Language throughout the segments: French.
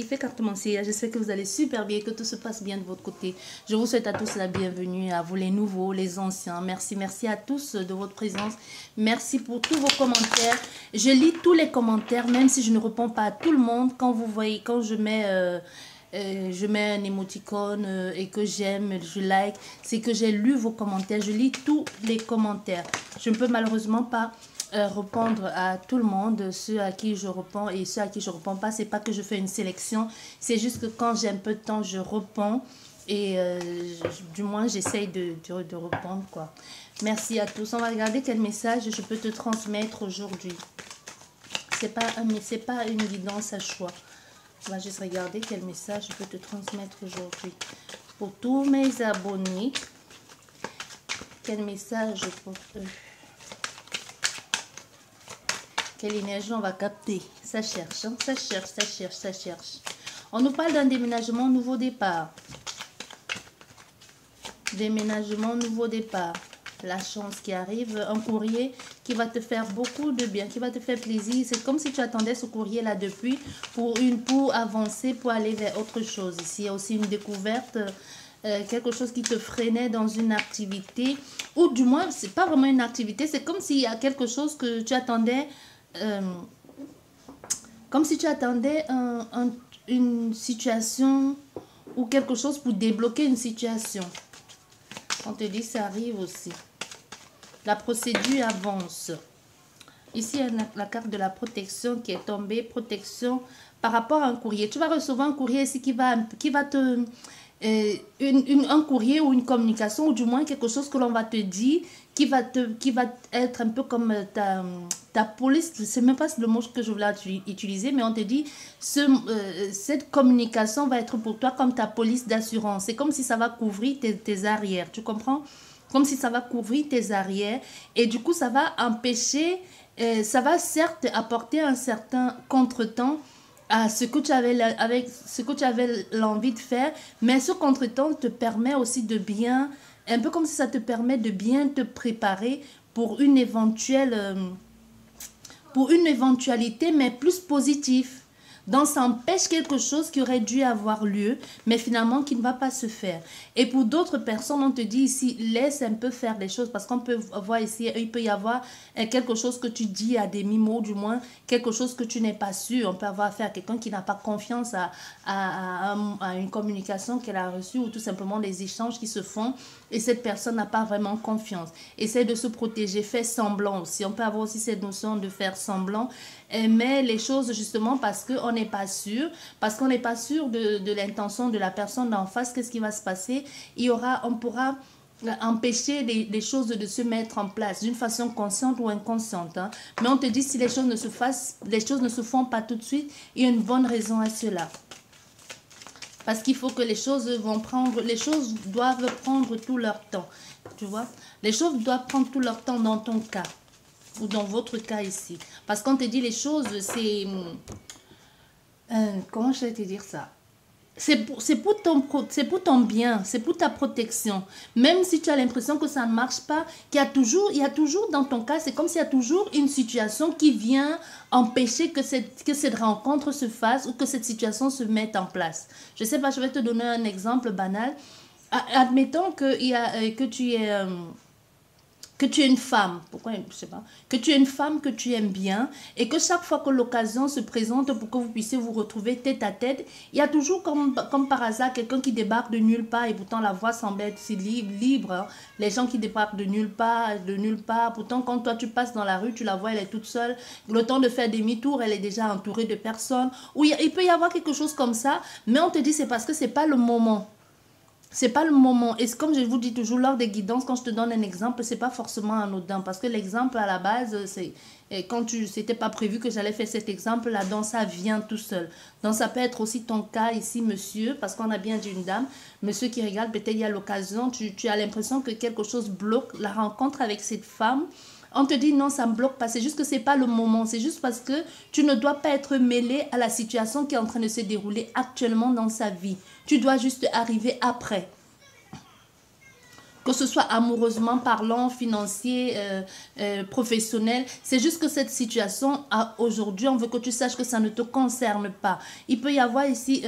fait Cartomancia. J'espère que vous allez super bien, que tout se passe bien de votre côté. Je vous souhaite à tous la bienvenue, à vous les nouveaux, les anciens. Merci, merci à tous de votre présence. Merci pour tous vos commentaires. Je lis tous les commentaires, même si je ne réponds pas à tout le monde. Quand vous voyez, quand je mets un émoticône et que j'aime, je like, c'est que j'ai lu vos commentaires. Je lis tous les commentaires. Je ne peux malheureusement pas répondre à tout le monde, ceux à qui je réponds et ceux à qui je ne réponds pas. C'est pas que je fais une sélection, c'est juste que quand j'ai un peu de temps, je réponds et du moins j'essaye de répondre quoi. Merci à tous. On va regarder quel message je peux te transmettre aujourd'hui. C'est pas une guidance à choix. On va juste regarder quel message je peux te transmettre aujourd'hui. Pour tous mes abonnés, quel message pour eux? Quelle énergie on va capter? Ça cherche, hein? Ça cherche, ça cherche, ça cherche. On nous parle d'un déménagement, nouveau départ. Déménagement, nouveau départ. La chance qui arrive, un courrier qui va te faire beaucoup de bien, qui va te faire plaisir. C'est comme si tu attendais ce courrier-là depuis pour avancer, pour aller vers autre chose. Ici, il y a aussi une découverte, quelque chose qui te freinait dans une activité. Ou du moins, c'est pas vraiment une activité, c'est comme s'il y a quelque chose que tu attendais... comme si tu attendais une situation ou quelque chose pour débloquer une situation. On te dit ça arrive aussi. La procédure avance. Ici, il y a la carte de la protection qui est tombée. Protection par rapport à un courrier. Tu vas recevoir un courrier ici qui va te... un courrier ou une communication ou du moins quelque chose que l'on va te dire qui va être un peu comme ta police, c'est même pas le mot que je voulais utiliser, mais on te dit cette communication va être pour toi comme ta police d'assurance. C'est comme si ça va couvrir tes arrières, tu comprends? Comme si ça va couvrir tes arrières et du coup ça va empêcher, ça va certes apporter un certain contretemps à ce que tu avais l'envie de faire, mais ce contretemps te permet aussi de bien, un peu comme si ça te permet de bien te préparer pour une éventualité, mais plus positive. Donc, ça empêche quelque chose qui aurait dû avoir lieu, mais finalement qui ne va pas se faire. Et pour d'autres personnes, on te dit ici, laisse un peu faire les choses, parce qu'on peut voir ici, il peut y avoir quelque chose que tu dis à demi-mot, du moins, quelque chose que tu n'es pas sûr. On peut avoir affaire à quelqu'un qui n'a pas confiance à une communication qu'elle a reçue, ou tout simplement des échanges qui se font, et cette personne n'a pas vraiment confiance. Essaie de se protéger, fais semblant aussi. On peut avoir aussi cette notion de faire semblant, mais les choses justement parce qu'on n'est pas sûr, de l'intention de la personne d'en face, qu'est-ce qui va se passer? On pourra empêcher les choses de se mettre en place d'une façon consciente ou inconsciente. Hein. Mais on te dit si les choses ne se font pas tout de suite, il y a une bonne raison à cela. Parce qu'il faut que les choses doivent prendre tout leur temps. Tu vois? Les choses doivent prendre tout leur temps dans ton cas. Ou dans votre cas ici. Parce qu'on te dit les choses, c'est... comment je vais te dire ça? C'est pour ton bien, c'est pour ta protection. Même si tu as l'impression que ça ne marche pas, il y a toujours dans ton cas, c'est comme s'il y a toujours une situation qui vient empêcher que cette rencontre se fasse ou que cette situation se mette en place. Je ne sais pas, je vais te donner un exemple banal. Admettons que tu es une femme, pourquoi je sais pas, que tu es une femme que tu aimes bien et que chaque fois que l'occasion se présente pour que vous puissiez vous retrouver tête à tête, il y a toujours comme par hasard quelqu'un qui débarque de nulle part et pourtant la voix semble être si libre. Hein. Les gens qui débarquent de nulle part, pourtant quand toi tu passes dans la rue, tu la vois, elle est toute seule, le temps de faire demi-tour, elle est déjà entourée de personnes. Ou il peut y avoir quelque chose comme ça, mais on te dit c'est parce que c'est pas le moment. C'est pas le moment. Et comme je vous dis toujours lors des guidances, quand je te donne un exemple, c'est pas forcément anodin. Parce que l'exemple à la base, c'était pas prévu que j'allais faire cet exemple-là, donc ça vient tout seul. Donc ça peut être aussi ton cas ici, monsieur, parce qu'on a bien dit une dame, monsieur qui regarde, peut-être il y a l'occasion, tu as l'impression que quelque chose bloque la rencontre avec cette femme. On te dit non, ça ne me bloque pas, c'est juste que ce n'est pas le moment. C'est juste parce que tu ne dois pas être mêlé à la situation qui est en train de se dérouler actuellement dans sa vie. Tu dois juste arriver après. que ce soit amoureusement parlant, financier, professionnel. C'est juste que cette situation, aujourd'hui, on veut que tu saches que ça ne te concerne pas. Il peut y avoir ici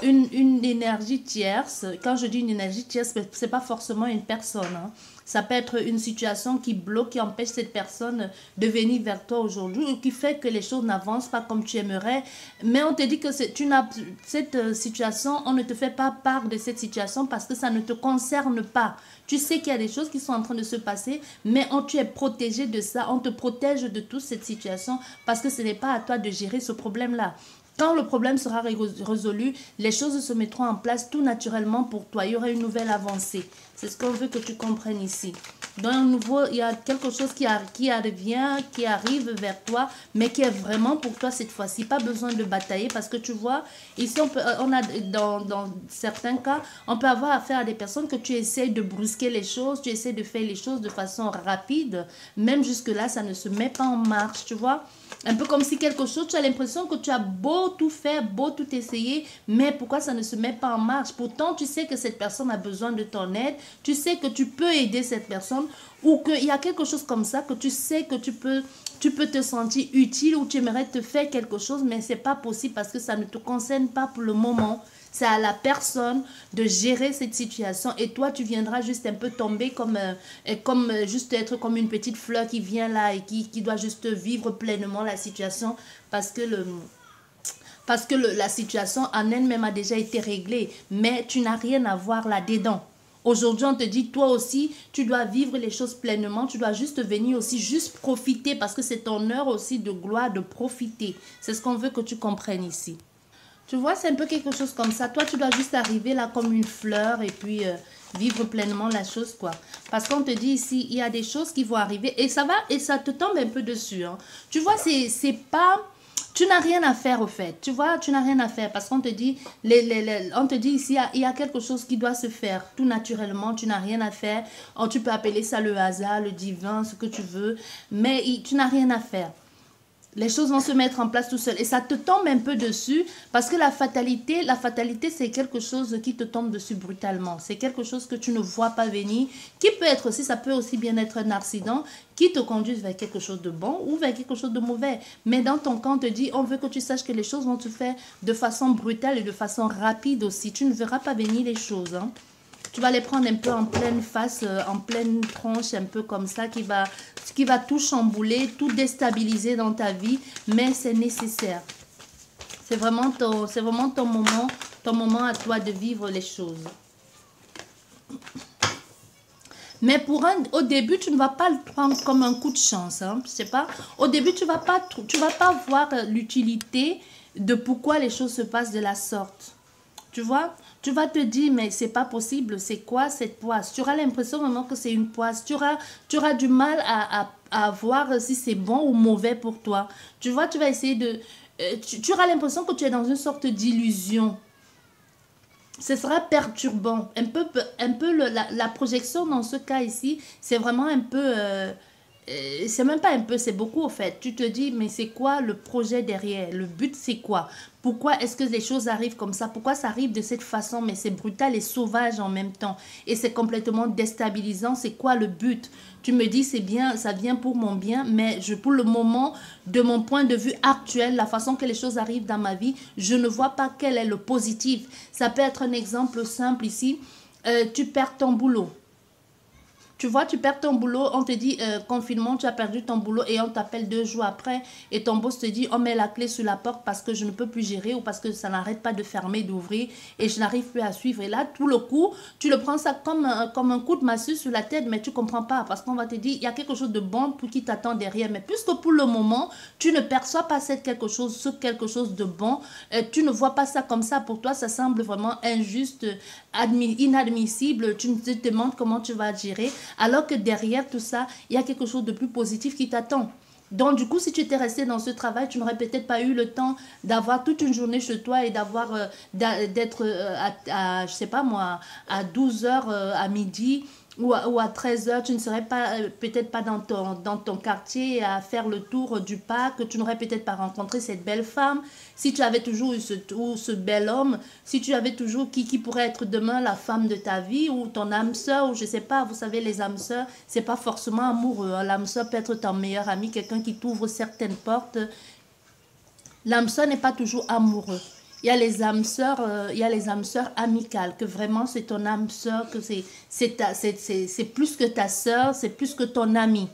une énergie tierce. Quand je dis une énergie tierce, ce n'est pas forcément une personne, hein. Ça peut être une situation qui bloque, qui empêche cette personne de venir vers toi aujourd'hui ou qui fait que les choses n'avancent pas comme tu aimerais. Mais on te dit que cette situation, on ne te fait pas part de cette situation parce que ça ne te concerne pas. Tu sais qu'il y a des choses qui sont en train de se passer, mais tu es protégé de ça. On te protège de toute cette situation parce que ce n'est pas à toi de gérer ce problème-là. Quand le problème sera résolu, les choses se mettront en place tout naturellement pour toi. Il y aura une nouvelle avancée. C'est ce qu'on veut que tu comprennes ici. Dans un nouveau, il y a quelque chose qui arrive vers toi, mais qui est vraiment pour toi cette fois-ci. Pas besoin de batailler parce que tu vois, ici, dans certains cas, on peut avoir affaire à des personnes que tu essaies de brusquer les choses, tu essaies de faire les choses de façon rapide. Même jusque-là, ça ne se met pas en marche, tu vois. Un peu comme si quelque chose, tu as l'impression que tu as beau tout faire, beau tout essayer, mais pourquoi ça ne se met pas en marche? Pourtant, tu sais que cette personne a besoin de ton aide, tu sais que tu peux aider cette personne ou qu'il y a quelque chose comme ça que tu sais que tu peux te sentir utile ou tu aimerais te faire quelque chose, mais ce n'est pas possible parce que ça ne te concerne pas pour le moment. C'est à la personne de gérer cette situation et toi, tu viendras juste un peu tomber juste être comme une petite fleur qui vient là et qui doit juste vivre pleinement la situation parce que la situation en elle-même a déjà été réglée, mais tu n'as rien à voir là-dedans. Aujourd'hui, on te dit, toi aussi, tu dois vivre les choses pleinement, tu dois juste venir aussi, juste profiter parce que c'est ton heure aussi de gloire, de profiter. C'est ce qu'on veut que tu comprennes ici. Tu vois, c'est un peu quelque chose comme ça. Toi, tu dois juste arriver là comme une fleur et puis vivre pleinement la chose, quoi. Parce qu'on te dit ici, il y a des choses qui vont arriver et ça te tombe un peu dessus, hein. Tu vois, c'est pas... Tu n'as rien à faire au fait, tu vois, tu n'as rien à faire parce qu'on te dit, on te dit ici, il y a quelque chose qui doit se faire tout naturellement, tu n'as rien à faire. Oh, tu peux appeler ça le hasard, le divin, ce que tu veux, mais tu n'as rien à faire. Les choses vont se mettre en place tout seul. Et ça te tombe un peu dessus parce que la fatalité, c'est quelque chose qui te tombe dessus brutalement. C'est quelque chose que tu ne vois pas venir, qui peut être aussi, ça peut aussi bien être un accident qui te conduit vers quelque chose de bon ou vers quelque chose de mauvais. Mais dans ton cas, on te dit, on veut que tu saches que les choses vont se faire de façon brutale et de façon rapide aussi. Tu ne verras pas venir les choses, hein. Tu vas les prendre un peu en pleine face, en pleine tronche, un peu comme ça, qui va tout chambouler, tout déstabiliser dans ta vie, mais c'est nécessaire. C'est vraiment ton moment à toi de vivre les choses. Mais au début, tu ne vas pas le prendre comme un coup de chance, hein, je sais pas. Au début, tu vas pas voir l'utilité de pourquoi les choses se passent de la sorte. Tu vois, tu vas te dire, mais c'est pas possible, c'est quoi cette poisse? Tu auras l'impression vraiment que c'est une poisse. Tu auras du mal à voir si c'est bon ou mauvais pour toi. Tu vois, tu vas essayer de... tu auras l'impression que tu es dans une sorte d'illusion. Ce sera perturbant. La projection dans ce cas ici, c'est vraiment un peu... c'est même pas un peu, c'est beaucoup au fait. Tu te dis, mais c'est quoi le projet derrière? Le but, c'est quoi? Pourquoi est-ce que les choses arrivent comme ça? Pourquoi ça arrive de cette façon? Mais c'est brutal et sauvage en même temps. Et c'est complètement déstabilisant. C'est quoi le but? Tu me dis, c'est bien, ça vient pour mon bien, mais pour le moment, de mon point de vue actuel, la façon que les choses arrivent dans ma vie, je ne vois pas quel est le positif. Ça peut être un exemple simple ici. Tu perds ton boulot. Tu vois, tu perds ton boulot, on te dit confinement, tu as perdu ton boulot et on t'appelle 2 jours après et ton boss te dit on met la clé sur la porte parce que je ne peux plus gérer ou parce que ça n'arrête pas de fermer, d'ouvrir et je n'arrive plus à suivre. Et là, tout le coup, tu le prends ça comme un coup de massue sur la tête, mais tu ne comprends pas parce qu'on va te dire il y a quelque chose de bon pour qui t'attend derrière. Mais puisque pour le moment, tu ne perçois pas ce quelque chose de bon, tu ne vois pas ça comme ça. Pour toi, ça semble vraiment injuste, inadmissible. Tu te demandes comment tu vas gérer. Alors que derrière tout ça, il y a quelque chose de plus positif qui t'attend. Donc, du coup, si tu étais resté dans ce travail, tu n'aurais peut-être pas eu le temps d'avoir toute une journée chez toi et d'être, je sais pas moi, à 12 heures à midi ou à 13h, tu ne serais pas peut-être pas dans ton quartier à faire le tour du parc, tu n'aurais peut-être pas rencontré cette belle femme. Si tu avais toujours eu ce bel homme, si tu avais toujours qui pourrait être demain la femme de ta vie ou ton âme sœur, ou je sais pas, vous savez, les âmes sœurs, c'est pas forcément amoureux, hein. L'âme sœur peut être ton meilleur ami, quelqu'un qui t'ouvre certaines portes. L'âme sœur n'est pas toujours amoureux. Il y a les âmes sœurs, il y a les âmes sœurs amicales, que vraiment c'est ton âme sœur, que c'est plus que ta sœur, c'est plus que ton ami.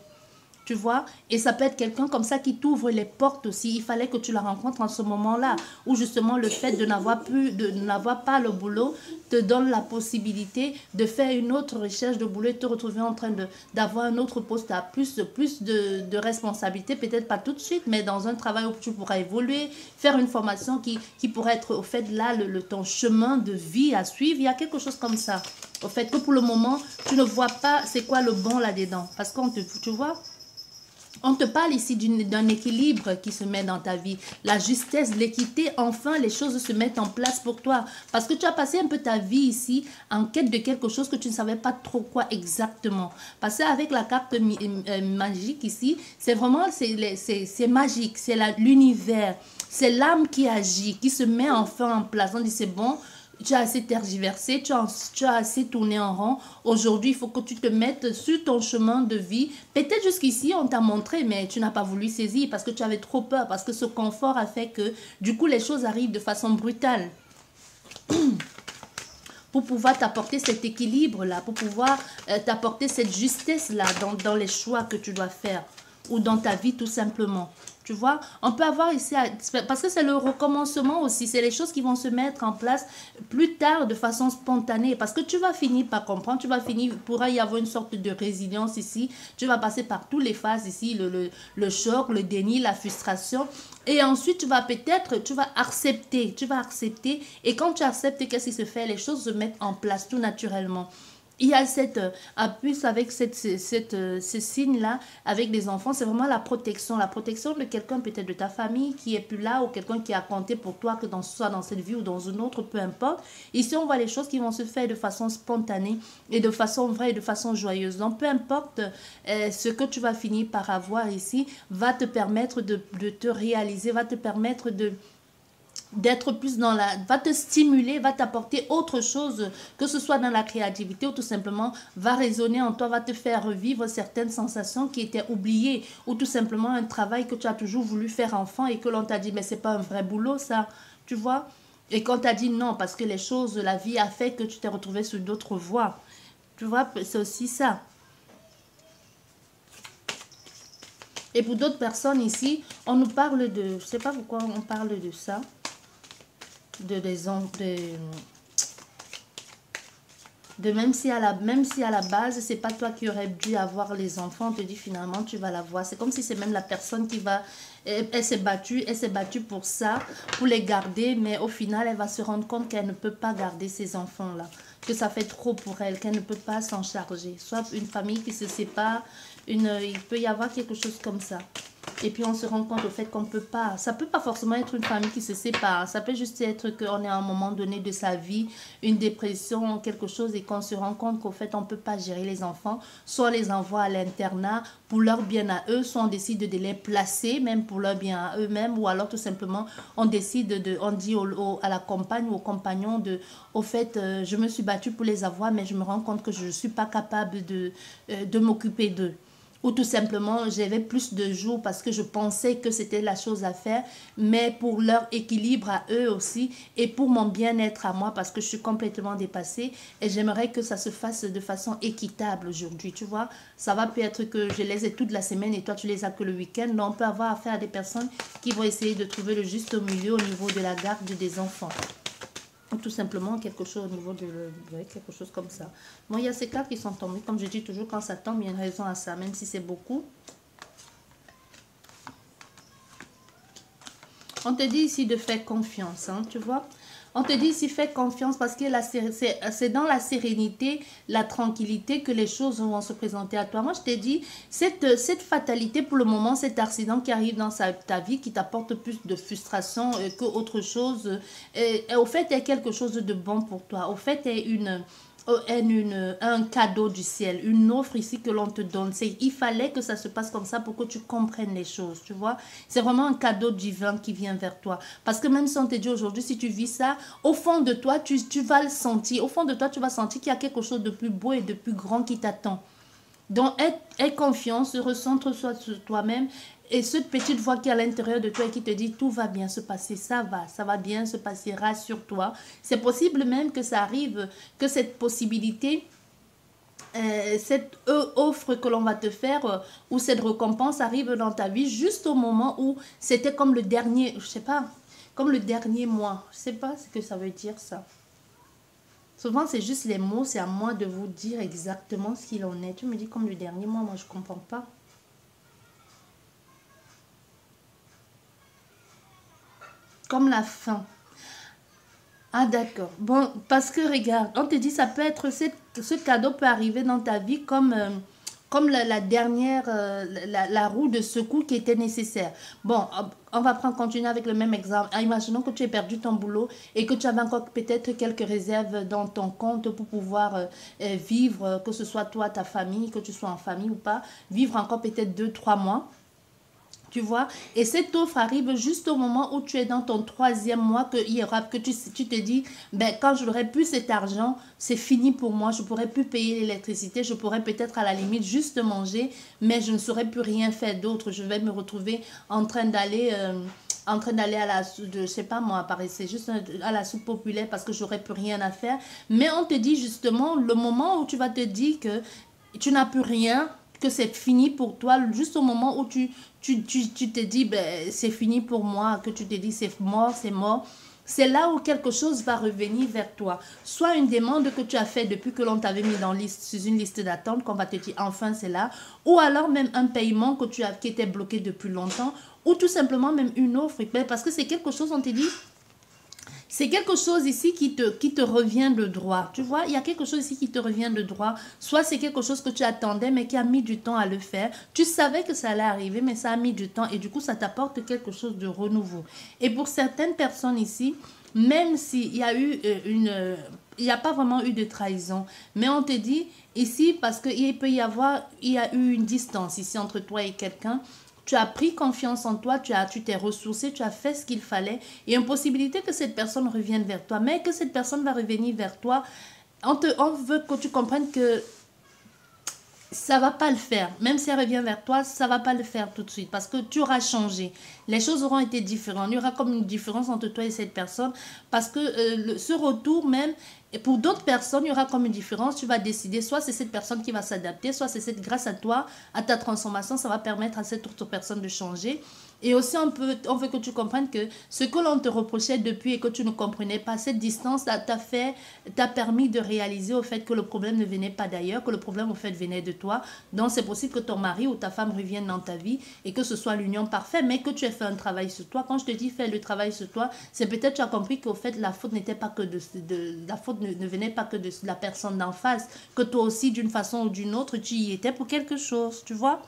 Tu vois, et ça peut être quelqu'un comme ça qui t'ouvre les portes aussi. Il fallait que tu la rencontres en ce moment-là, où justement le fait de n'avoir pas le boulot te donne la possibilité de faire une autre recherche de boulot et te retrouver en train d'avoir un autre poste à plus de responsabilités, peut-être pas tout de suite, mais dans un travail où tu pourras évoluer, faire une formation qui pourrait être au fait là ton chemin de vie à suivre. Il y a quelque chose comme ça. Au fait que pour le moment, tu ne vois pas c'est quoi le bon là-dedans. Parce qu'on tu vois, on te parle ici d'un équilibre qui se met dans ta vie. La justesse, l'équité, enfin les choses se mettent en place pour toi. Parce que tu as passé un peu ta vie ici en quête de quelque chose que tu ne savais pas trop quoi exactement. Parce qu'avec la carte magique ici, c'est vraiment, c'est magique, c'est l'univers. C'est l'âme qui agit, qui se met enfin en place. On dit c'est bon. Tu as assez tergiversé, tu as assez tourné en rond. Aujourd'hui, il faut que tu te mettes sur ton chemin de vie. Peut-être jusqu'ici, on t'a montré, mais tu n'as pas voulu saisir parce que tu avais trop peur, parce que ce confort a fait que, du coup, les choses arrivent de façon brutale. Pour pouvoir t'apporter cet équilibre-là, pour pouvoir t'apporter cette justesse-là dans les choix que tu dois faire ou dans ta vie tout simplement. Tu vois, on peut avoir ici, parce que c'est le recommencement aussi, c'est les choses qui vont se mettre en place plus tard de façon spontanée, parce que tu vas finir par comprendre, pourra y avoir une sorte de résilience ici, tu vas passer par toutes les phases ici, le choc, le déni, la frustration, et ensuite tu vas accepter, et quand tu acceptes, qu'est-ce qui se fait? Les choses se mettent en place tout naturellement. Il y a plus avec ce signe-là, avec des enfants, c'est vraiment la protection de quelqu'un peut-être de ta famille qui est plus là ou quelqu'un qui a compté pour toi, que soit dans cette vie ou dans une autre, peu importe. Ici, on voit les choses qui vont se faire de façon spontanée et de façon vraie et de façon joyeuse. Donc, peu importe ce que tu vas finir par avoir ici, va te permettre de te réaliser, va te permettre d'être plus va te stimuler, va t'apporter autre chose, que ce soit dans la créativité ou tout simplement va résonner en toi, va te faire revivre certaines sensations qui étaient oubliées ou tout simplement un travail que tu as toujours voulu faire enfant et que l'on t'a dit mais c'est pas un vrai boulot ça, tu vois, et quand tu as dit non parce que les choses, la vie a fait que tu t'es retrouvé sur d'autres voies, tu vois, c'est aussi ça. Et pour d'autres personnes ici, on nous parle de, je sais pas pourquoi on parle de ça, même si à la base c'est pas toi qui aurais dû avoir les enfants, on te dit finalement tu vas l'avoir. C'est comme si c'est même la personne qui va, elle s'est battue pour ça, pour les garder, mais au final elle va se rendre compte qu'elle ne peut pas garder ces enfants là, que ça fait trop pour elle, qu'elle ne peut pas s'en charger. Soit une famille qui se sépare, il peut y avoir quelque chose comme ça. Et puis on se rend compte au fait qu'on ne peut pas, ça peut pas forcément être une famille qui se sépare, ça peut juste être qu'on est à un moment donné de sa vie, une dépression, quelque chose, et qu'on se rend compte qu'au fait on ne peut pas gérer les enfants, soit on les envoie à l'internat pour leur bien à eux, soit on décide de les placer même pour leur bien à eux-mêmes, ou alors tout simplement on décide on dit à la compagne ou au compagnon au fait je me suis battue pour les avoir mais je me rends compte que je ne suis pas capable de m'occuper d'eux. Ou tout simplement, j'avais plus de jours parce que je pensais que c'était la chose à faire, mais pour leur équilibre à eux aussi et pour mon bien-être à moi parce que je suis complètement dépassée et j'aimerais que ça se fasse de façon équitable aujourd'hui, tu vois. Ça va peut-être que je les ai toute la semaine et toi tu les as que le week-end, donc on peut avoir affaire à des personnes qui vont essayer de trouver le juste milieu au niveau de la garde des enfants. Tout simplement quelque chose au niveau de quelque chose comme ça. Bon, il y a ces cartes qui sont tombées. Comme je dis toujours, quand ça tombe, il y a une raison à ça, même si c'est beaucoup. On te dit ici de faire confiance, hein, tu vois. On te dit ici, fais confiance parce que c'est dans la sérénité, la tranquillité que les choses vont se présenter à toi. Moi, je t'ai dit, cette fatalité pour le moment, cet accident qui arrive dans ta vie, qui t'apporte plus de frustration qu'autre chose, au fait, est quelque chose de bon pour toi. Au fait, est un cadeau du ciel, une offre ici que l'on te donne. Il fallait que ça se passe comme ça pour que tu comprennes les choses, tu vois. C'est vraiment un cadeau divin qui vient vers toi. Parce que même si on te dit aujourd'hui, si tu vis ça, au fond de toi, tu vas le sentir. Au fond de toi, tu vas sentir qu'il y a quelque chose de plus beau et de plus grand qui t'attend. Donc, aie confiance, recentre-toi sur toi-même. Et cette petite voix qui est à l'intérieur de toi et qui te dit tout va bien se passer, ça va bien se passer, rassure-toi. C'est possible même que ça arrive, que cette possibilité, cette offre que l'on va te faire ou cette récompense arrive dans ta vie juste au moment où c'était comme le dernier, je sais pas, comme le dernier mois. Je sais pas ce que ça veut dire ça. Souvent, c'est juste les mots, c'est à moi de vous dire exactement ce qu'il en est. Tu me dis comme le dernier mois, moi je comprends pas. Comme la fin. Ah d'accord. Bon, parce que regarde, on te dit ça peut être, ce cadeau peut arriver dans ta vie comme, comme la dernière, la roue de secours qui était nécessaire. Bon, on va continuer avec le même exemple. Imaginons que tu aies perdu ton boulot et que tu avais encore peut-être quelques réserves dans ton compte pour pouvoir vivre, que ce soit toi, ta famille, que tu sois en famille ou pas, vivre encore peut-être 2, 3 mois. Tu vois, et cette offre arrive juste au moment où tu es dans ton 3e mois, que tu te dis, ben, quand je n'aurai plus cet argent, c'est fini pour moi, je ne pourrai plus payer l'électricité, je pourrais peut-être à la limite juste manger, mais je ne saurais plus rien faire d'autre. Je vais me retrouver en train d'aller à la soupe, je sais pas moi, c'est juste à la soupe populaire parce que j'aurais plus rien à faire. Mais on te dit justement, le moment où tu vas te dire que tu n'as plus rien, que c'est fini pour toi, juste au moment où tu te dis, ben, c'est fini pour moi, que tu te dis, c'est mort. C'est là où quelque chose va revenir vers toi. Soit une demande que tu as faite depuis que l'on t'avait mis sur une liste d'attente, qu'on va te dire, enfin, c'est là. Ou alors même un paiement qui était bloqué depuis longtemps. Ou tout simplement même une offre. Parce que c'est quelque chose, on te dit, c'est quelque chose ici qui te revient de droit. Tu vois, il y a quelque chose ici qui te revient de droit. Soit c'est quelque chose que tu attendais, mais qui a mis du temps à le faire. Tu savais que ça allait arriver, mais ça a mis du temps. Et du coup, ça t'apporte quelque chose de renouveau. Et pour certaines personnes ici, même s'il y a eu il n'y a pas vraiment eu de trahison. Mais on te dit ici, parce qu'il il y a eu une distance ici entre toi et quelqu'un. Tu as pris confiance en toi, tu t'es ressourcé, tu as fait ce qu'il fallait. Il y a une possibilité que cette personne revienne vers toi, mais que cette personne va revenir vers toi. On veut que tu comprennes que ça va pas le faire. Même si elle revient vers toi, ça va pas le faire tout de suite parce que tu auras changé. Les choses auront été différentes. Il y aura comme une différence entre toi et cette personne parce que ce retour même, et pour d'autres personnes, il y aura comme une différence. Tu vas décider, soit c'est cette personne qui va s'adapter, soit c'est grâce à toi, à ta transformation, ça va permettre à cette autre personne de changer. Et aussi, on veut que tu comprennes que ce que l'on te reprochait depuis et que tu ne comprenais pas, cette distance t'a permis de réaliser au fait que le problème ne venait pas d'ailleurs, que le problème au fait venait de toi. Donc, c'est possible que ton mari ou ta femme revienne dans ta vie et que ce soit l'union parfaite, mais que tu aies fait un travail sur toi. Quand je te dis fais le travail sur toi, c'est peut-être tu as compris qu'au fait, la faute n'était pas que la faute ne venait pas que de la personne d'en face, que toi aussi, d'une façon ou d'une autre, tu y étais pour quelque chose, tu vois.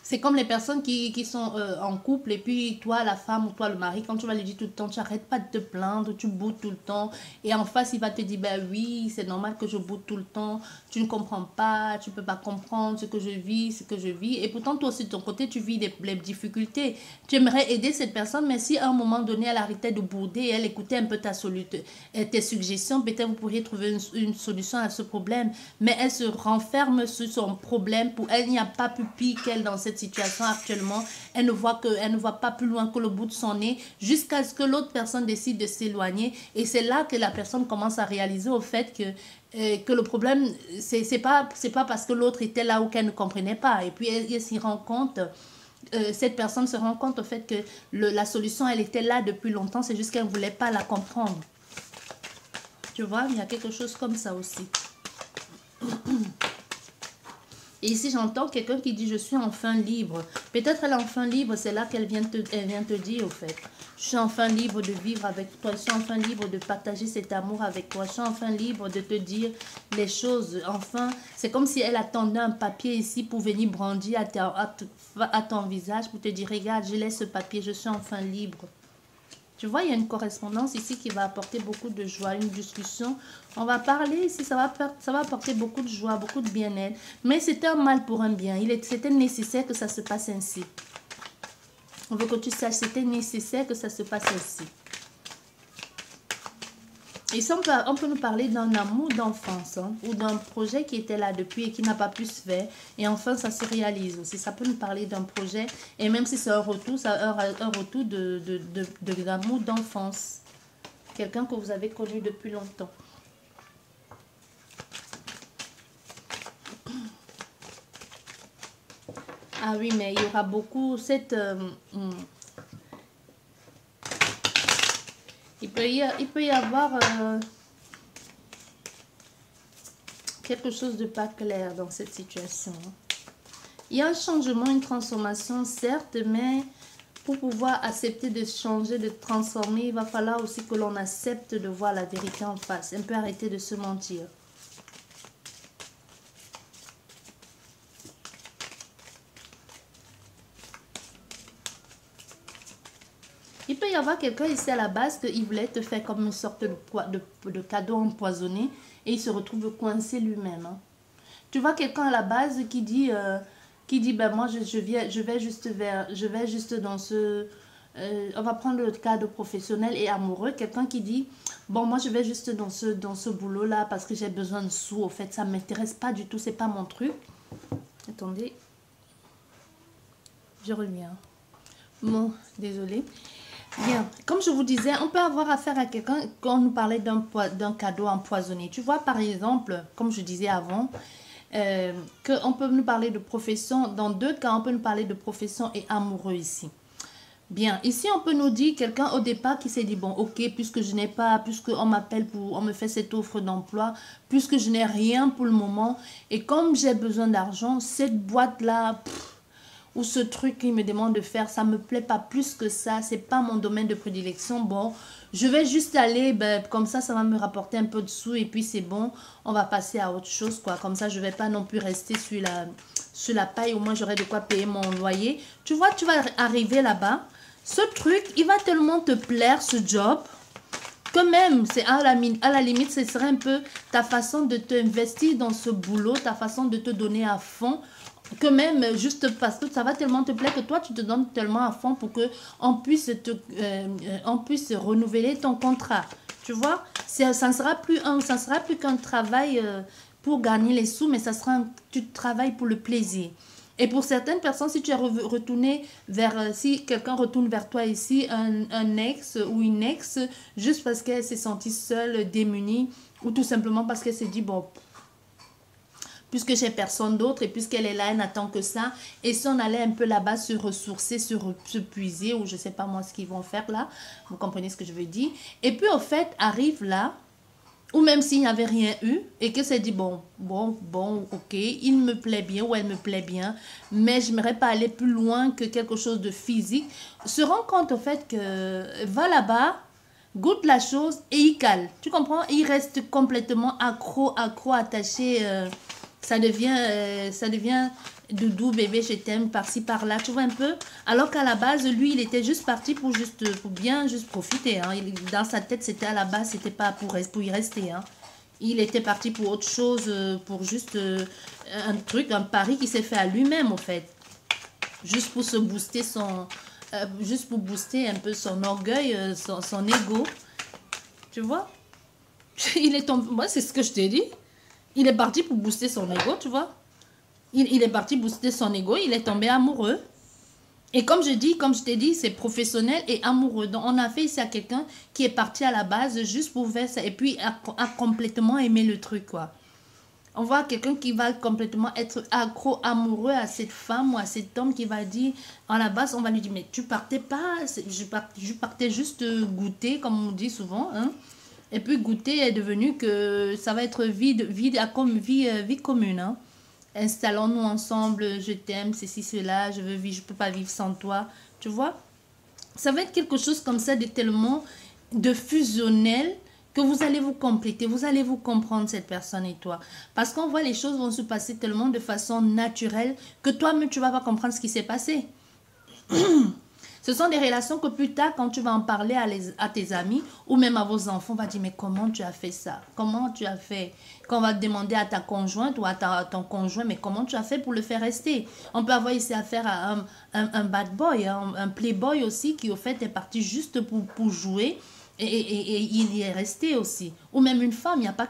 C'est comme les personnes qui sont en couple et puis toi, la femme ou toi, le mari, quand tu vas lui dire tout le temps, tu n'arrêtes pas de te plaindre, tu boudes tout le temps. Et en face, il va te dire, ben oui, c'est normal que je boude tout le temps. Tu ne comprends pas, tu ne peux pas comprendre ce que je vis, ce que je vis. Et pourtant, toi aussi, de ton côté, tu vis les difficultés. Tu aimerais aider cette personne, mais si à un moment donné, elle arrêtait de bouder et elle écoutait un peu tes suggestions, peut-être vous pourriez trouver une solution à ce problème. Mais elle se renferme sur son problème. Pour elle, il n'y a pas plus pire qu'elle dans cette situation actuellement. Elle ne voit pas plus loin que le bout de son nez jusqu'à ce que l'autre personne décide de s'éloigner. Et c'est là que la personne commence à réaliser au fait que le problème, c'est pas parce que l'autre était là ou qu'elle ne comprenait pas. Et puis elle s'y rend compte. Cette personne se rend compte au fait que la solution, elle était là depuis longtemps. C'est juste qu'elle ne voulait pas la comprendre. Tu vois, il y a quelque chose comme ça aussi. Et ici, j'entends quelqu'un qui dit, je suis enfin libre. Peut-être elle est enfin libre, c'est là qu'elle vient te dire, au fait. Je suis enfin libre de vivre avec toi. Je suis enfin libre de partager cet amour avec toi. Je suis enfin libre de te dire les choses. Enfin, c'est comme si elle attendait un papier ici pour venir brandir à ton visage, pour te dire, regarde, je laisse ce papier, je suis enfin libre. Tu vois, il y a une correspondance ici qui va apporter beaucoup de joie, une discussion. On va parler ici, ça va apporter beaucoup de joie, beaucoup de bien-être. Mais c'était un mal pour un bien. C'était nécessaire que ça se passe ainsi. On veut que tu saches, c'était nécessaire que ça se passe ainsi. Ici, on peut nous parler d'un amour d'enfance, hein, ou d'un projet qui était là depuis et qui n'a pas pu se faire. Et enfin, ça se réalise aussi. Ça peut nous parler d'un projet. Et même si c'est un retour, c'est un retour de l'amour d'enfance. Quelqu'un que vous avez connu depuis longtemps. Ah oui, mais il y aura beaucoup cette... il peut y avoir quelque chose de pas clair dans cette situation. Il y a un changement, une transformation, certes, mais pour pouvoir accepter de changer, de transformer, il va falloir aussi que l'on accepte de voir la vérité en face. Un peu arrêter de se mentir. Il peut y avoir quelqu'un ici à la base qui voulait te faire comme une sorte de cadeau empoisonné et il se retrouve coincé lui-même. Hein. Tu vois quelqu'un à la base qui dit ben moi je vais juste dans ce... on va prendre le cadre professionnel et amoureux. Quelqu'un qui dit, bon moi je vais juste dans ce boulot là parce que j'ai besoin de sous. Au fait ça ne m'intéresse pas du tout, c'est pas mon truc. Attendez. Je reviens. Bon, désolé. Bien, comme je vous disais, on peut avoir affaire à quelqu'un quand on nous parlait d'un cadeau empoisonné. Tu vois, par exemple, comme je disais avant, qu'on peut nous parler de profession. Dans deux cas, on peut nous parler de profession et amoureux ici. Bien, ici, on peut nous dire quelqu'un au départ qui s'est dit, bon, ok, puisque je n'ai pas, puisqu'on m'appelle on me fait cette offre d'emploi, puisque je n'ai rien pour le moment, et comme j'ai besoin d'argent, cette boîte-là... ou ce truc qu'il me demande de faire, ça me plaît pas plus que ça, c'est pas mon domaine de prédilection, bon, je vais juste aller, ben, comme ça va me rapporter un peu de sous et puis c'est bon, on va passer à autre chose, quoi, comme ça je vais pas non plus rester sur la paille, au moins j'aurai de quoi payer mon loyer. Tu vois, tu vas arriver là-bas, ce truc, il va tellement te plaire, ce job, que même, c'est à la limite, ce serait un peu ta façon de t'investir dans ce boulot, ta façon de te donner à fond, que même juste parce que ça va tellement te plaire que toi tu te donnes tellement à fond pour que on puisse renouveler ton contrat, tu vois, ça ne sera plus qu'un travail pour gagner les sous, mais ça sera tu travailles pour le plaisir. Et pour certaines personnes, si tu es retourné si quelqu'un retourne vers toi ici, un ex ou une ex, juste parce qu'elle s'est sentie seule, démunie, ou tout simplement parce qu'elle s'est dit, bon, puisque j'ai personne d'autre et puisqu'elle est là, elle n'attend que ça. Et si on allait un peu là-bas se ressourcer, se puiser, ou je ne sais pas moi ce qu'ils vont faire là, vous comprenez ce que je veux dire. Et puis au fait, arrive là, ou même s'il n'y avait rien eu, et que c'est dit, bon, ok, il me plaît bien ou elle me plaît bien, mais je n'aimerais pas aller plus loin que quelque chose de physique, se rend compte au fait que va là-bas, goûte la chose et il cale. Tu comprends? Il reste complètement accro, attaché, ça devient doudou, bébé, je t'aime, par-ci, par-là, tu vois un peu. Alors qu'à la base, lui, il était juste parti pour bien profiter. Hein. Dans sa tête, c'était à la base, c'était pas pour y rester. Hein. Il était parti pour autre chose, pour juste un truc, un pari qui s'est fait à lui-même, en fait. Juste pour se booster juste pour booster un peu son orgueil, son ego. Tu vois? Il est tombé. Moi, c'est ce que je t'ai dit. Il est parti pour booster son ego, tu vois. Il est parti booster son ego, il est tombé amoureux. Et comme je t'ai dit, c'est professionnel et amoureux. Donc, on a fait ici à quelqu'un qui est parti à la base juste pour faire ça. Et puis, a complètement aimé le truc, quoi. On voit quelqu'un qui va complètement être accro, amoureux à cette femme ou à cet homme qui va dire, à la base, on va lui dire, mais tu partais pas, je partais juste goûter, comme on dit souvent, hein. Et puis goûter est devenu que ça va être vie commune. Hein. Installons-nous ensemble, je t'aime, ceci, cela, je peux pas vivre sans toi. Tu vois? Ça va être quelque chose comme ça de tellement de fusionnel que vous allez vous compléter, vous allez vous comprendre cette personne et toi. Parce qu'on voit les choses vont se passer tellement de façon naturelle que toi-même tu vas pas comprendre ce qui s'est passé. Ce sont des relations que plus tard, quand tu vas en parler à tes amis ou même à vos enfants, on va dire, mais comment tu as fait ça? Comment tu as fait? Quand on va demander à ta conjointe ou à ton conjoint, mais comment tu as fait pour le faire rester? On peut avoir ici affaire à un bad boy, un playboy aussi, qui au fait est parti juste pour jouer. Et il y est resté aussi. Ou même une femme, il n'y a pas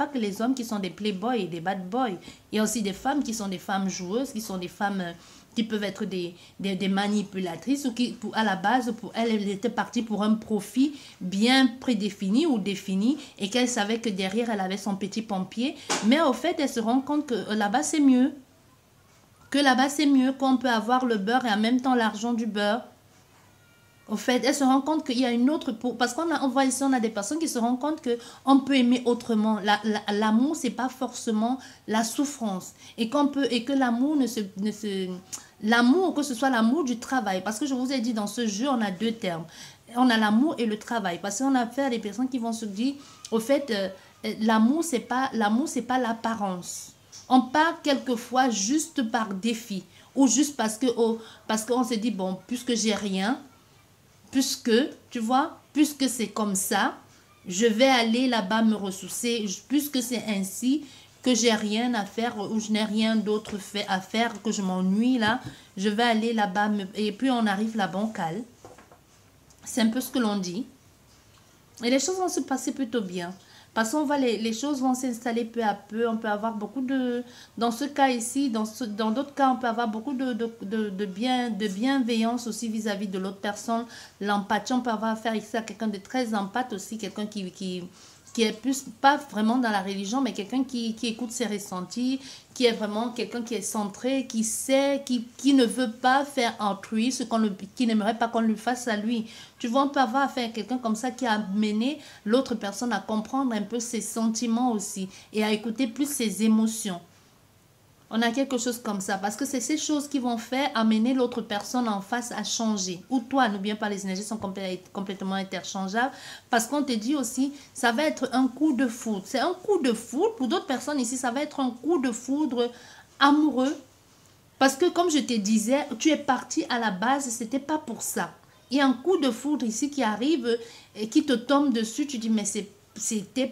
que les hommes qui sont des playboys et des bad boys. Il y a aussi des femmes qui sont des femmes joueuses, qui sont des femmes qui peuvent être des manipulatrices ou qui, à la base, pour elle, elle était partie pour un profit bien prédéfini ou défini et qu'elle savait que derrière, elle avait son petit pompier. Mais au fait, elle se rend compte que là-bas, c'est mieux. Que là-bas, c'est mieux, qu'on peut avoir le beurre et en même temps l'argent du beurre. Au fait, elle se rend compte qu'il y a une autre... Parce qu'on voit ici, on a des personnes qui se rendent compte qu'on peut aimer autrement. L'amour, ce n'est pas forcément la souffrance. Et que l'amour l'amour, que ce soit l'amour du travail. Parce que je vous ai dit, dans ce jeu, on a deux termes. On a l'amour et le travail. Parce qu'on a affaire à des personnes qui vont se dire, au fait, l'amour, ce n'est pas l'apparence. On part quelquefois juste par défi. Ou juste parce qu'on se dit, bon, puisque j'ai rien... Puisque, tu vois, puisque c'est comme ça, je vais aller là-bas me ressourcer, puisque c'est ainsi que j'ai rien à faire ou je n'ai rien d'autre à faire, que je m'ennuie là, je vais aller là-bas, et puis on arrive là-bas, on cale. C'est un peu ce que l'on dit. Et les choses vont se passer plutôt bien. Parce qu'on va les choses vont s'installer peu à peu. On peut avoir beaucoup de... Dans ce cas ici, dans d'autres cas, on peut avoir beaucoup de bienveillance aussi vis-à-vis de l'autre personne. L'empathie, on peut avoir affaire ici à quelqu'un de très empathe aussi. Quelqu'un qui est plus, pas vraiment dans la religion, mais quelqu'un qui écoute ses ressentis, qui est vraiment quelqu'un qui est centré, qui sait, qui ne veut pas faire autrui ce qui n'aimerait pas qu'on lui fasse à lui. Tu vois, on peut avoir affaire à quelqu'un comme ça qui a amené l'autre personne à comprendre un peu ses sentiments aussi et à écouter plus ses émotions. On a quelque chose comme ça parce que c'est ces choses qui vont faire amener l'autre personne en face à changer. Ou toi, n'oublions pas, les énergies sont complètement interchangeables parce qu'on te dit aussi, ça va être un coup de foudre. C'est un coup de foudre. Pour d'autres personnes ici, ça va être un coup de foudre amoureux parce que comme je te disais, tu es parti à la base, c'était pas pour ça. Il y a un coup de foudre ici qui arrive et qui te tombe dessus, tu dis mais c'est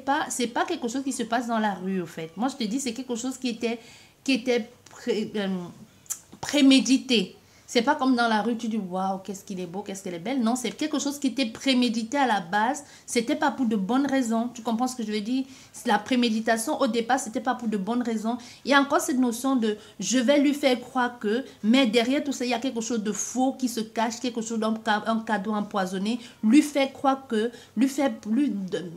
pas quelque chose qui se passe dans la rue au fait. Moi je te dis c'est quelque chose qui était prémédité. C'est pas comme dans la rue, tu dis waouh, qu'est-ce qu'il est beau, qu'est-ce qu'elle est belle. Non, c'est quelque chose qui était prémédité à la base. C'était pas pour de bonnes raisons. Tu comprends ce que je veux dire? La préméditation, au départ, c'était pas pour de bonnes raisons. Il y a encore cette notion de je vais lui faire croire que, mais derrière tout ça, il y a quelque chose de faux qui se cache, quelque chose d'un cadeau empoisonné. Lui faire croire que,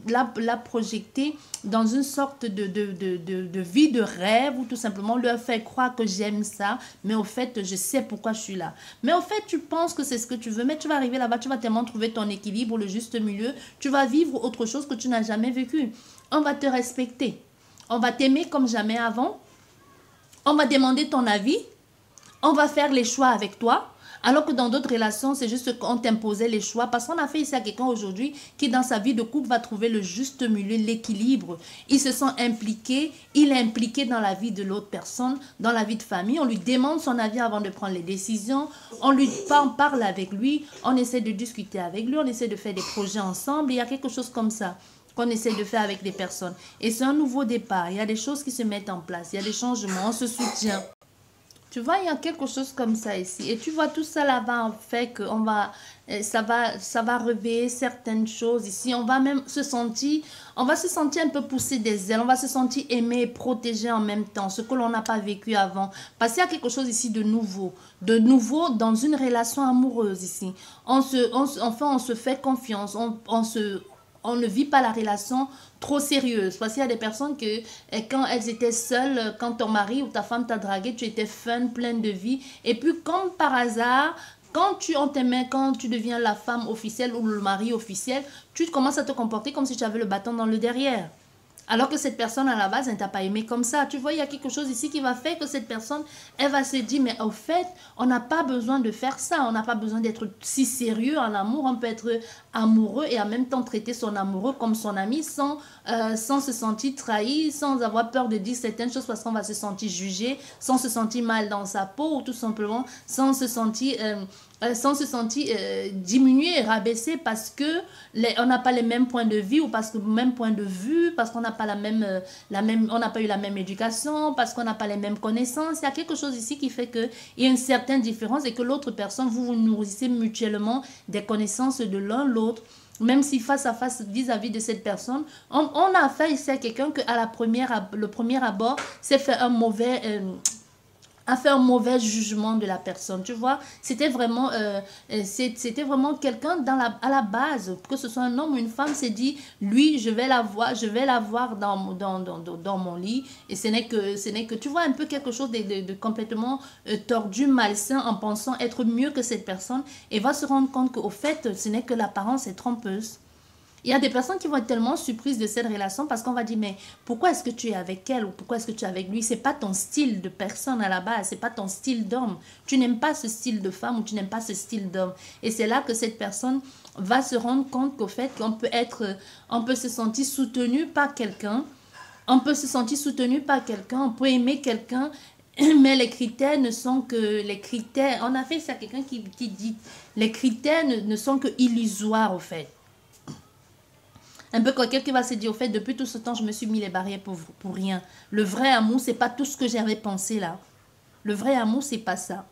la projeter dans une sorte de vie de rêve ou tout simplement lui faire croire que j'aime ça, mais au fait, je sais pourquoi je suis là. Mais au fait, tu penses que c'est ce que tu veux, mais tu vas arriver là-bas, tu vas tellement trouver ton équilibre, le juste milieu, tu vas vivre autre chose que tu n'as jamais vécu. On va te respecter, on va t'aimer comme jamais avant, on va demander ton avis, on va faire les choix avec toi. Alors que dans d'autres relations, c'est juste qu'on t'imposait les choix. Parce qu'on a fait ici à quelqu'un aujourd'hui qui, dans sa vie de couple, va trouver le juste milieu, l'équilibre. Il se sent impliqué, il est impliqué dans la vie de l'autre personne, dans la vie de famille. On lui demande son avis avant de prendre les décisions. On parle avec lui, on essaie de discuter avec lui, on essaie de faire des projets ensemble. Il y a quelque chose comme ça qu'on essaie de faire avec des personnes. Et c'est un nouveau départ. Il y a des choses qui se mettent en place. Il y a des changements, on se soutient. Tu vois, il y a quelque chose comme ça ici. Et tu vois, tout ça là-bas, en fait, ça va réveiller certaines choses ici. On va se sentir un peu pousser des ailes. On va se sentir aimé et protégé en même temps. Ce que l'on n'a pas vécu avant. Parce qu'il y a quelque chose ici de nouveau. De nouveau dans une relation amoureuse ici. Enfin, on se fait confiance. On ne vit pas la relation trop sérieuse. Parce qu'il y a des personnes que quand elles étaient seules, quand ton mari ou ta femme t'a dragué, tu étais fun, pleine de vie. Et puis comme par hasard, quand on t'aimait, quand tu deviens la femme officielle ou le mari officiel, tu commences à te comporter comme si tu avais le bâton dans le derrière. Alors que cette personne, à la base, elle ne t'a pas aimé comme ça. Tu vois, il y a quelque chose ici qui va faire que cette personne, elle va se dire, mais au fait, on n'a pas besoin de faire ça. On n'a pas besoin d'être si sérieux en amour. On peut être amoureux et en même temps traiter son amoureux comme son ami sans se sentir trahi, sans avoir peur de dire certaines choses parce qu'on va se sentir jugé, sans se sentir mal dans sa peau ou tout simplement sans se sentir sans se sentir diminué, rabaissé parce que on n'a pas les mêmes points de vie ou parce que même point de vue, parce qu'on n'a pas on n'a pas eu la même éducation, parce qu'on n'a pas les mêmes connaissances. Il y a quelque chose ici qui fait qu'il y a une certaine différence et que l'autre personne, vous vous nourrissez mutuellement des connaissances de l'un l'autre. Même si face à face, vis-à-vis de cette personne, on a affaire ici à quelqu'un que à le premier abord, s'est fait un mauvais jugement de la personne, tu vois. C'était vraiment quelqu'un à la base, que ce soit un homme ou une femme, s'est dit, lui, je vais l'avoir dans mon lit, et ce n'est que, tu vois, un peu quelque chose de complètement tordu, malsain, en pensant être mieux que cette personne, et va se rendre compte qu'au fait, ce n'est que l'apparence est trompeuse. Il y a des personnes qui vont être tellement surprises de cette relation parce qu'on va dire, mais pourquoi est-ce que tu es avec elle ou pourquoi est-ce que tu es avec lui? C'est pas ton style de personne à la base, c'est pas ton style d'homme. Tu n'aimes pas ce style de femme ou tu n'aimes pas ce style d'homme. Et c'est là que cette personne va se rendre compte qu'au fait on peut se sentir soutenu par quelqu'un. On peut se sentir soutenu par quelqu'un, on peut aimer quelqu'un, mais les critères ne sont que les critères. On a fait ça à quelqu'un qui dit, les critères ne sont que illusoires au fait. Un peu comme quelqu'un qui va se dire, au fait, depuis tout ce temps, je me suis mis les barrières pour rien. Le vrai amour, c'est pas tout ce que j'avais pensé là. Le vrai amour, c'est pas ça.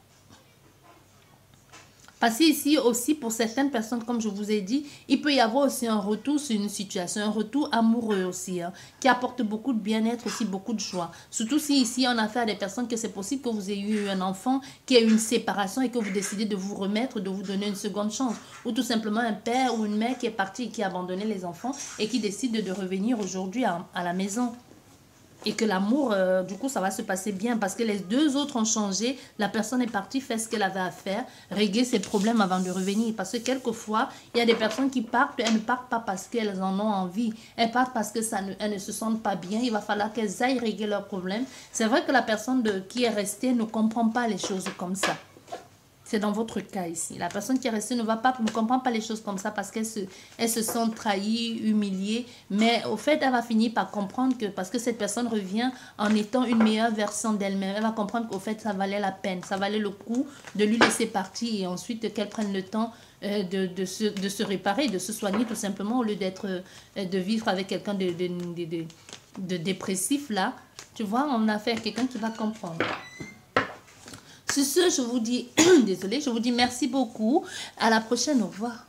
Parce qu'ici aussi, pour certaines personnes, comme je vous ai dit, il peut y avoir aussi un retour sur une situation, un retour amoureux aussi, hein, qui apporte beaucoup de bien-être, aussi beaucoup de joie. Surtout si ici, on a affaire à des personnes que c'est possible que vous ayez eu un enfant, qui a eu une séparation et que vous décidez de vous remettre, de vous donner une seconde chance. Ou tout simplement un père ou une mère qui est parti et qui a abandonné les enfants et qui décide de revenir aujourd'hui à la maison. Et que l'amour, du coup, ça va se passer bien parce que les deux autres ont changé. La personne est partie, fait ce qu'elle avait à faire, régler ses problèmes avant de revenir. Parce que quelquefois, il y a des personnes qui partent, elles ne partent pas parce qu'elles en ont envie. Elles partent parce que elles ne se sentent pas bien. Il va falloir qu'elles aillent régler leurs problèmes. C'est vrai que la personne qui est restée ne comprend pas les choses comme ça. C'est dans votre cas ici. La personne qui est restée ne comprend pas les choses comme ça parce qu'elle se sent trahie, humiliée. Mais au fait, elle va finir par comprendre que parce que cette personne revient en étant une meilleure version d'elle-même, elle va comprendre qu'au fait, ça valait la peine, ça valait le coup de lui laisser partir et ensuite qu'elle prenne le temps de se réparer, de se soigner tout simplement au lieu de vivre avec quelqu'un de dépressif là. Tu vois, on a affaire à quelqu'un qui va comprendre. Sur ce, je vous dis, désolée, je vous dis merci beaucoup. À la prochaine, au revoir.